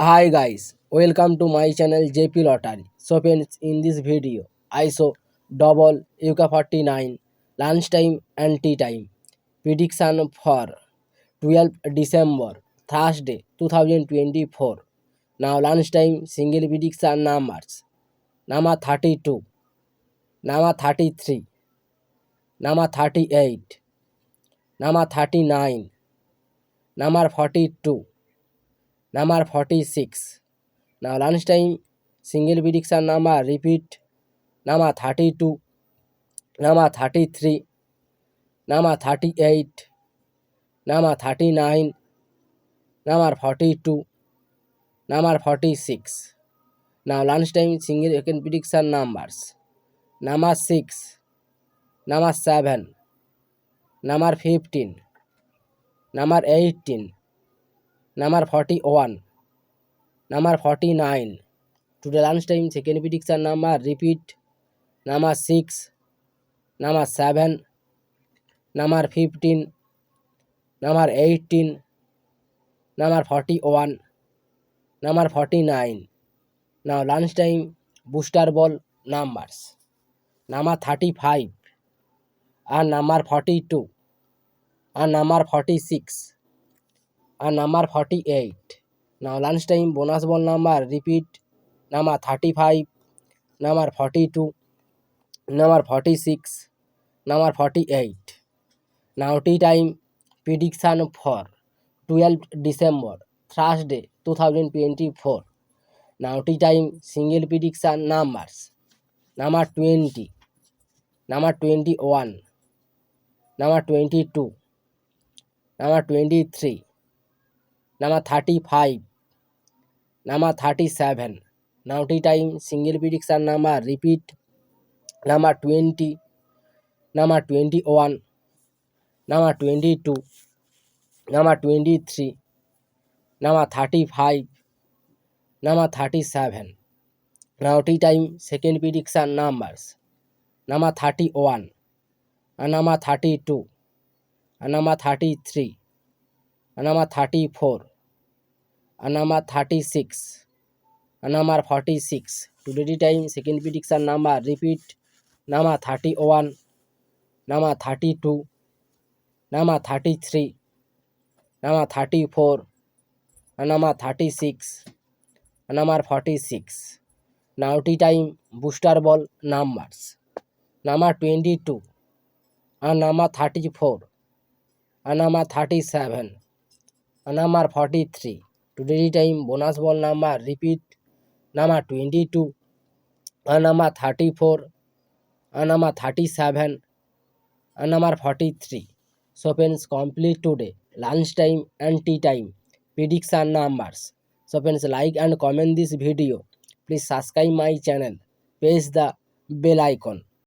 Hi guys, welcome to my channel JP Lottery. So friends, in this video, I show double UK 49 lunchtime and tea time prediction for 12th December Thursday 2024. Now lunchtime single prediction numbers: number 32, number 33, number 38, number 39, number 42, number 46. Now lunchtime single prediction number repeat: number 32, number 33, number 38, number 39, number 42, number 46. Now lunchtime single second prediction numbers: number 6, number 7, number 15, number 18, number 41, number 49. Today lunchtime second prediction number repeat: number 6, number 7, number 15, number 18, number 41, number 49. Now lunchtime booster ball numbers: number 35 and number 42 and number 46 and number 48. Now lunchtime bonus ball number repeat: number 35, number 42, number 46, number 48. Now tea time prediction for 12th December Thursday 2024. Now tea time single prediction numbers: number 20, number 21, number 22, number 23, number 35, number 37. Now tea time single prediction number repeat: number 20, number 21, number 22, number 23, number 35, number 37. Now tea time second prediction numbers: number 31 and number 32 and number 33 and number 34 and number 36 and number 46. Today time second prediction number repeat: number 31, number 32, number 33, number 34 and number 36 and number 46. Now tea time booster ball numbers: number 22 and number 34 and number 37 and number 43. Today time bonus ball number repeat: number 22 and number 34 and number 37 and number 43. So friends, complete today lunchtime and tea time prediction numbers. So friends, like and comment this video. Please subscribe my channel. Press the bell icon.